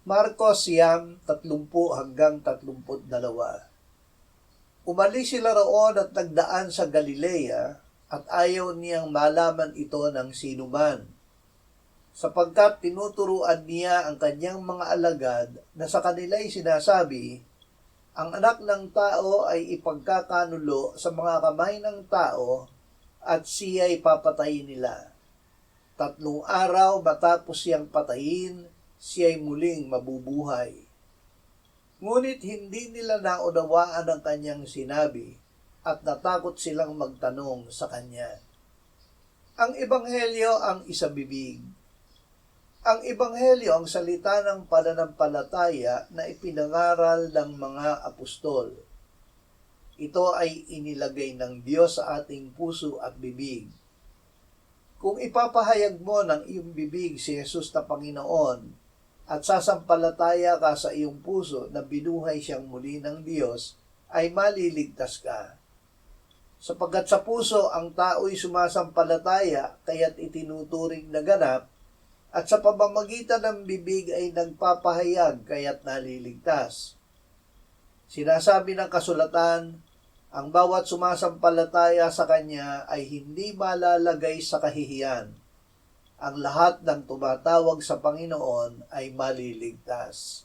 Marcos 30-32. Umalis sila roon at nagdaan sa Galilea at ayaw niyang malaman ito ng sinuman, sapagkat tinuturuan niya ang kanyang mga alagad na sa kanila'y sinasabi, ang anak ng tao ay ipagkakanulo sa mga kamay ng tao at siya'y papatayin nila. 3 araw matapos siyang patayin, siya'y muling mabubuhay. Ngunit hindi nila naunawaan ang kanyang sinabi at natakot silang magtanong sa kanya. Ang Ebanghelyo ang isabibig. Ang Ebanghelyo ang salita ng pananampalataya na ipinangaral ng mga apostol. Ito ay inilagay ng Diyos sa ating puso at bibig. Kung ipapahayag mo ng iyong bibig si Jesus na Panginoon at sasampalataya ka sa iyong puso na binuhay siyang muli ng Diyos, ay maliligtas ka. Sapagkat sa puso ang tao'y sumasampalataya kaya't itinuturing na ganap, at sa pamamagitan ng bibig ay nagpapahayag kaya't naliligtas. Sinasabi ng kasulatan, ang bawat sumasampalataya sa Kanya ay hindi malalagay sa kahihiyan. Ang lahat ng tumatawag sa Panginoon ay maliligtas.